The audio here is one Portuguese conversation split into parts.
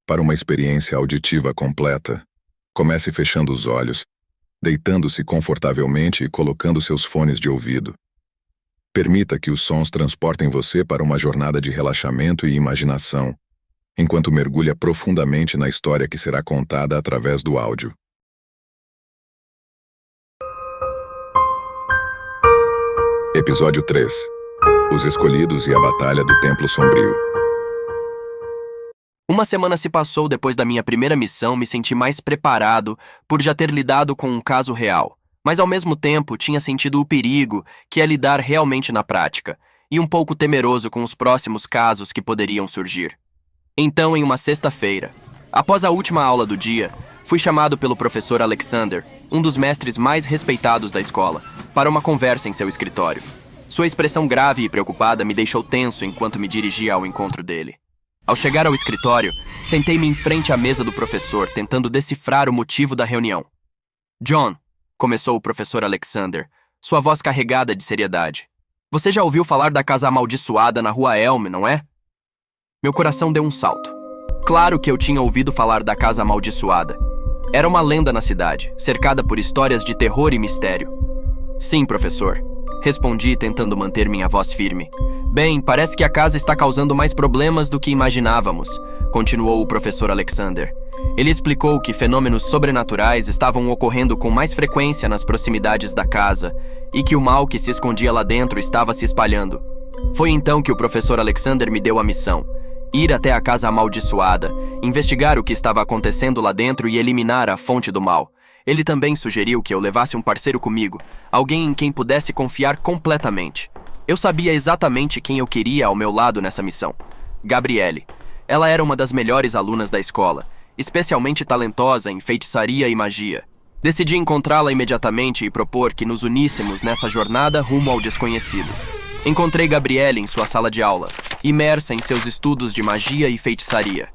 Para uma experiência auditiva completa, comece fechando os olhos, deitando-se confortavelmente e colocando seus fones de ouvido. Permita que os sons transportem você para uma jornada de relaxamento e imaginação, enquanto mergulha profundamente na história que será contada através do áudio. Episódio 3. Os Escolhidos e a Batalha do Templo Sombrio. Uma semana se passou depois da minha primeira missão. Me senti mais preparado por já ter lidado com um caso real, mas ao mesmo tempo tinha sentido o perigo que é lidar realmente na prática, e um pouco temeroso com os próximos casos que poderiam surgir. Então, em uma sexta-feira, após a última aula do dia, fui chamado pelo professor Alexander, um dos mestres mais respeitados da escola, para uma conversa em seu escritório. Sua expressão grave e preocupada me deixou tenso enquanto me dirigia ao encontro dele. Ao chegar ao escritório, sentei-me em frente à mesa do professor, tentando decifrar o motivo da reunião. "John", começou o professor Alexander, sua voz carregada de seriedade. "Você já ouviu falar da casa amaldiçoada na Rua Elm, não é?" Meu coração deu um salto. Claro que eu tinha ouvido falar da casa amaldiçoada. Era uma lenda na cidade, cercada por histórias de terror e mistério. "Sim, professor", respondi, tentando manter minha voz firme. "Bem, parece que a casa está causando mais problemas do que imaginávamos", continuou o professor Alexander. Ele explicou que fenômenos sobrenaturais estavam ocorrendo com mais frequência nas proximidades da casa e que o mal que se escondia lá dentro estava se espalhando. Foi então que o professor Alexander me deu a missão: ir até a casa amaldiçoada, investigar o que estava acontecendo lá dentro e eliminar a fonte do mal. Ele também sugeriu que eu levasse um parceiro comigo, alguém em quem pudesse confiar completamente. Eu sabia exatamente quem eu queria ao meu lado nessa missão: Gabriele. Ela era uma das melhores alunas da escola, especialmente talentosa em feitiçaria e magia. Decidi encontrá-la imediatamente e propor que nos uníssemos nessa jornada rumo ao desconhecido. Encontrei Gabriele em sua sala de aula, imersa em seus estudos de magia e feitiçaria.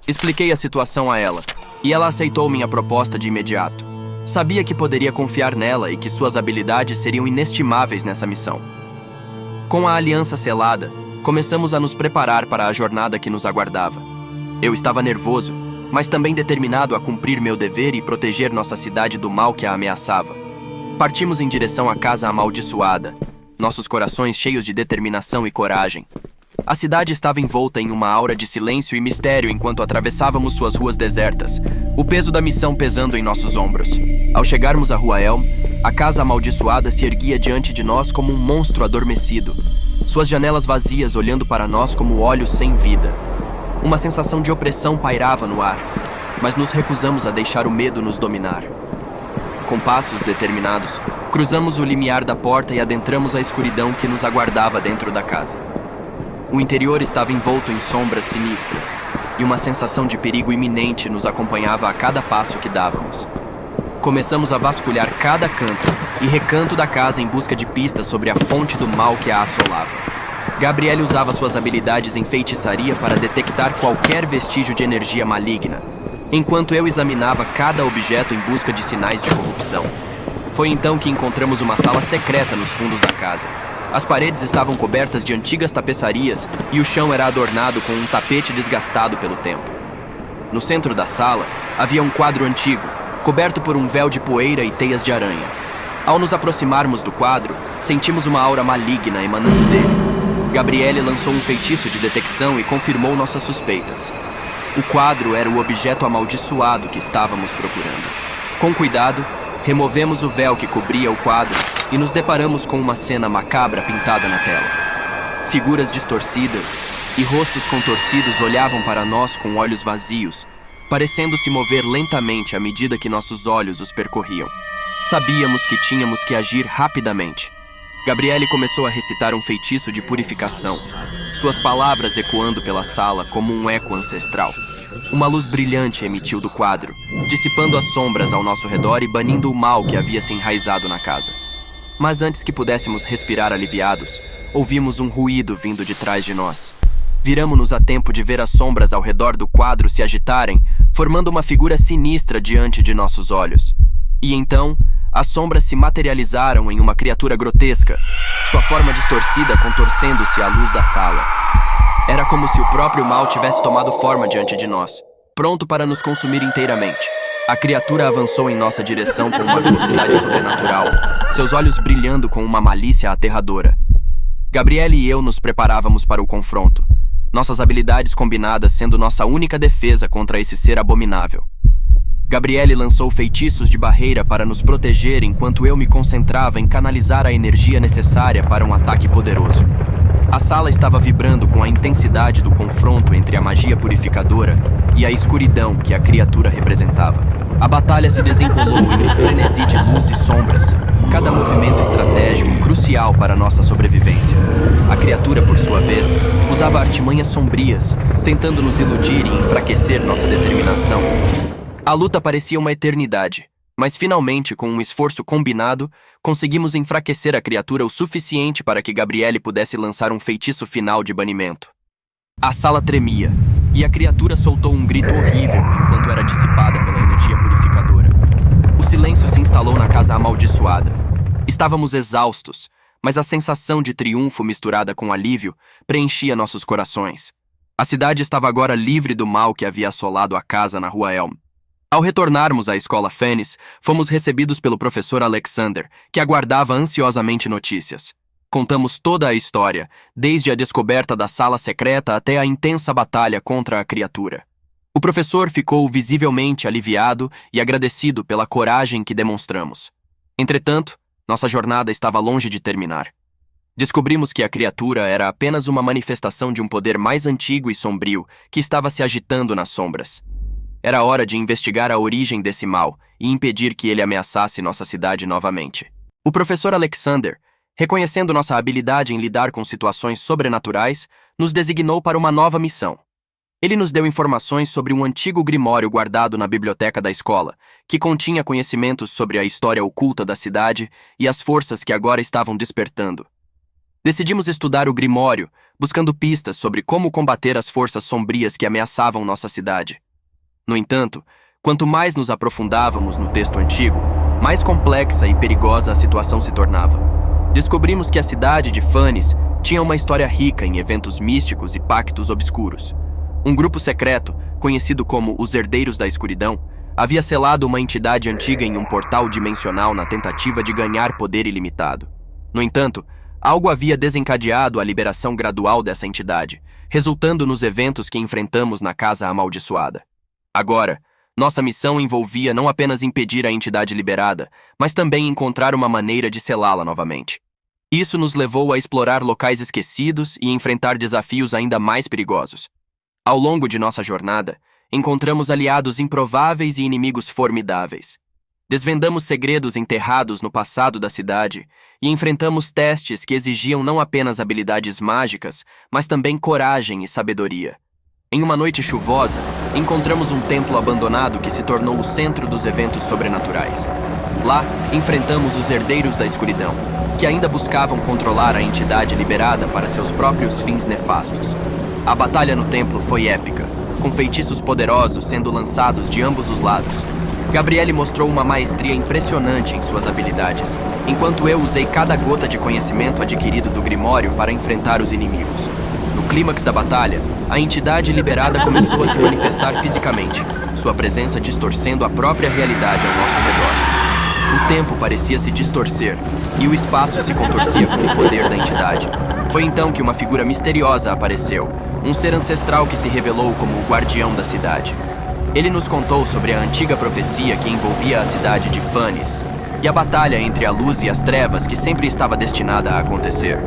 Expliquei a situação a ela, e ela aceitou minha proposta de imediato. Sabia que poderia confiar nela e que suas habilidades seriam inestimáveis nessa missão. Com a aliança selada, começamos a nos preparar para a jornada que nos aguardava. Eu estava nervoso, mas também determinado a cumprir meu dever e proteger nossa cidade do mal que a ameaçava. Partimos em direção à casa amaldiçoada, nossos corações cheios de determinação e coragem. A cidade estava envolta em uma aura de silêncio e mistério enquanto atravessávamos suas ruas desertas, o peso da missão pesando em nossos ombros. Ao chegarmos à Rua Elm, a casa amaldiçoada se erguia diante de nós como um monstro adormecido, suas janelas vazias olhando para nós como olhos sem vida. Uma sensação de opressão pairava no ar, mas nos recusamos a deixar o medo nos dominar. Com passos determinados, cruzamos o limiar da porta e adentramos a escuridão que nos aguardava dentro da casa. O interior estava envolto em sombras sinistras, e uma sensação de perigo iminente nos acompanhava a cada passo que dávamos. Começamos a vasculhar cada canto e recanto da casa em busca de pistas sobre a fonte do mal que a assolava. Gabriele usava suas habilidades em feitiçaria para detectar qualquer vestígio de energia maligna, enquanto eu examinava cada objeto em busca de sinais de corrupção. Foi então que encontramos uma sala secreta nos fundos da casa. As paredes estavam cobertas de antigas tapeçarias e o chão era adornado com um tapete desgastado pelo tempo. No centro da sala, havia um quadro antigo, coberto por um véu de poeira e teias de aranha. Ao nos aproximarmos do quadro, sentimos uma aura maligna emanando dele. Gabriele lançou um feitiço de detecção e confirmou nossas suspeitas. O quadro era o objeto amaldiçoado que estávamos procurando. Com cuidado, removemos o véu que cobria o quadro e nos deparamos com uma cena macabra pintada na tela. Figuras distorcidas e rostos contorcidos olhavam para nós com olhos vazios, parecendo se mover lentamente à medida que nossos olhos os percorriam. Sabíamos que tínhamos que agir rapidamente. Gabriele começou a recitar um feitiço de purificação, suas palavras ecoando pela sala como um eco ancestral. Uma luz brilhante emitiu do quadro, dissipando as sombras ao nosso redor e banindo o mal que havia se enraizado na casa. Mas antes que pudéssemos respirar aliviados, ouvimos um ruído vindo de trás de nós. Viramo-nos a tempo de ver as sombras ao redor do quadro se agitarem, formando uma figura sinistra diante de nossos olhos. E então, as sombras se materializaram em uma criatura grotesca, sua forma distorcida contorcendo-se à luz da sala. Era como se o próprio mal tivesse tomado forma diante de nós. pronto para nos consumir inteiramente. A criatura avançou em nossa direção com uma velocidade sobrenatural, seus olhos brilhando com uma malícia aterradora. Gabriele e eu nos preparávamos para o confronto, nossas habilidades combinadas sendo nossa única defesa contra esse ser abominável. Gabriele lançou feitiços de barreira para nos proteger enquanto eu me concentrava em canalizar a energia necessária para um ataque poderoso. A sala estava vibrando com a intensidade do confronto entre a magia purificadora e a escuridão que a criatura representava. A batalha se desenrolou em um frenesi de luz e sombras, cada movimento estratégico crucial para nossa sobrevivência. A criatura, por sua vez, usava artimanhas sombrias, tentando nos iludir e enfraquecer nossa determinação. A luta parecia uma eternidade, mas finalmente, com um esforço combinado, conseguimos enfraquecer a criatura o suficiente para que Gabriele pudesse lançar um feitiço final de banimento. A sala tremia, e a criatura soltou um grito horrível enquanto era dissipada pela energia purificadora. O silêncio se instalou na casa amaldiçoada. Estávamos exaustos, mas a sensação de triunfo misturada com alívio preenchia nossos corações. A cidade estava agora livre do mal que havia assolado a casa na Rua Elm. Ao retornarmos à escola Fennis, fomos recebidos pelo professor Alexander, que aguardava ansiosamente notícias. Contamos toda a história, desde a descoberta da sala secreta até a intensa batalha contra a criatura. O professor ficou visivelmente aliviado e agradecido pela coragem que demonstramos. Entretanto, nossa jornada estava longe de terminar. Descobrimos que a criatura era apenas uma manifestação de um poder mais antigo e sombrio que estava se agitando nas sombras. Era hora de investigar a origem desse mal e impedir que ele ameaçasse nossa cidade novamente. O professor Alexander, reconhecendo nossa habilidade em lidar com situações sobrenaturais, nos designou para uma nova missão. Ele nos deu informações sobre um antigo grimório guardado na biblioteca da escola, que continha conhecimentos sobre a história oculta da cidade e as forças que agora estavam despertando. Decidimos estudar o grimório, buscando pistas sobre como combater as forças sombrias que ameaçavam nossa cidade. No entanto, quanto mais nos aprofundávamos no texto antigo, mais complexa e perigosa a situação se tornava. Descobrimos que a cidade de Fennis tinha uma história rica em eventos místicos e pactos obscuros. Um grupo secreto, conhecido como os Herdeiros da Escuridão, havia selado uma entidade antiga em um portal dimensional na tentativa de ganhar poder ilimitado. No entanto, algo havia desencadeado a liberação gradual dessa entidade, resultando nos eventos que enfrentamos na Casa Amaldiçoada. Agora, nossa missão envolvia não apenas impedir a entidade liberada, mas também encontrar uma maneira de selá-la novamente. Isso nos levou a explorar locais esquecidos e enfrentar desafios ainda mais perigosos. Ao longo de nossa jornada, encontramos aliados improváveis e inimigos formidáveis. Desvendamos segredos enterrados no passado da cidade e enfrentamos testes que exigiam não apenas habilidades mágicas, mas também coragem e sabedoria. Em uma noite chuvosa, encontramos um templo abandonado que se tornou o centro dos eventos sobrenaturais. Lá, enfrentamos os Herdeiros da Escuridão, que ainda buscavam controlar a entidade liberada para seus próprios fins nefastos. A batalha no templo foi épica, com feitiços poderosos sendo lançados de ambos os lados. Gabriele mostrou uma maestria impressionante em suas habilidades, enquanto eu usei cada gota de conhecimento adquirido do Grimório para enfrentar os inimigos. No clímax da batalha, a entidade liberada começou a se manifestar fisicamente, sua presença distorcendo a própria realidade ao nosso redor. O tempo parecia se distorcer, e o espaço se contorcia com o poder da entidade. Foi então que uma figura misteriosa apareceu, um ser ancestral que se revelou como o guardião da cidade. Ele nos contou sobre a antiga profecia que envolvia a cidade de Fennis, e a batalha entre a luz e as trevas que sempre estava destinada a acontecer.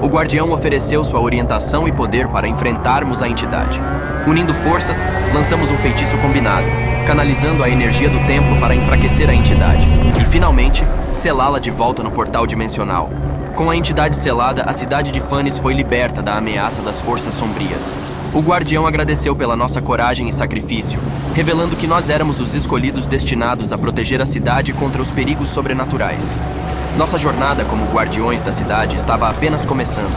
O guardião ofereceu sua orientação e poder para enfrentarmos a entidade. Unindo forças, lançamos um feitiço combinado, canalizando a energia do templo para enfraquecer a entidade e, finalmente, selá-la de volta no portal dimensional. Com a entidade selada, a cidade de Fennis foi liberta da ameaça das forças sombrias. O guardião agradeceu pela nossa coragem e sacrifício, revelando que nós éramos os escolhidos destinados a proteger a cidade contra os perigos sobrenaturais. Nossa jornada como guardiões da cidade estava apenas começando.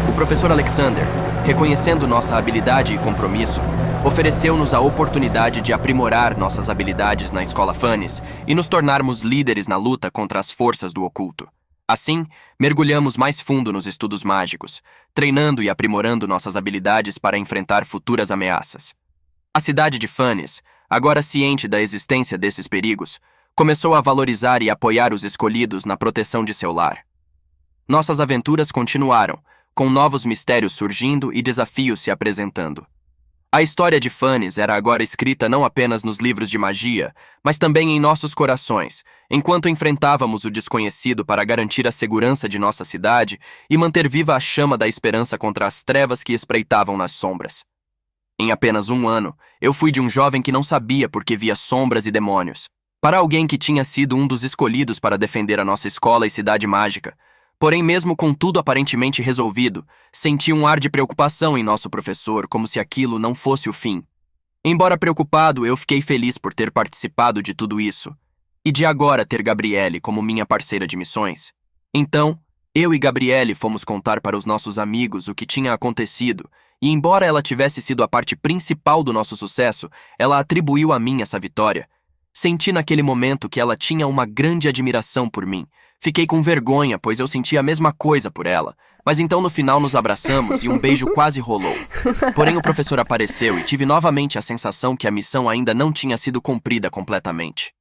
O professor Alexander, reconhecendo nossa habilidade e compromisso, ofereceu-nos a oportunidade de aprimorar nossas habilidades na escola Fennis e nos tornarmos líderes na luta contra as forças do oculto. Assim, mergulhamos mais fundo nos estudos mágicos, treinando e aprimorando nossas habilidades para enfrentar futuras ameaças. A cidade de Phanes, agora ciente da existência desses perigos, começou a valorizar e apoiar os escolhidos na proteção de seu lar. Nossas aventuras continuaram, com novos mistérios surgindo e desafios se apresentando. A história de Phanes era agora escrita não apenas nos livros de magia, mas também em nossos corações, enquanto enfrentávamos o desconhecido para garantir a segurança de nossa cidade e manter viva a chama da esperança contra as trevas que espreitavam nas sombras. Em apenas um ano, eu fui de um jovem que não sabia por que via sombras e demônios, para alguém que tinha sido um dos escolhidos para defender a nossa escola e cidade mágica. Porém, mesmo com tudo aparentemente resolvido, senti um ar de preocupação em nosso professor, como se aquilo não fosse o fim. Embora preocupado, eu fiquei feliz por ter participado de tudo isso, e de agora ter Gabriele como minha parceira de missões. Então, eu e Gabriele fomos contar para os nossos amigos o que tinha acontecido, e embora ela tivesse sido a parte principal do nosso sucesso, ela atribuiu a mim essa vitória. Senti naquele momento que ela tinha uma grande admiração por mim. Fiquei com vergonha, pois eu sentia a mesma coisa por ela. Mas então no final nos abraçamos e um beijo quase rolou. Porém o professor apareceu e tive novamente a sensação que a missão ainda não tinha sido cumprida completamente.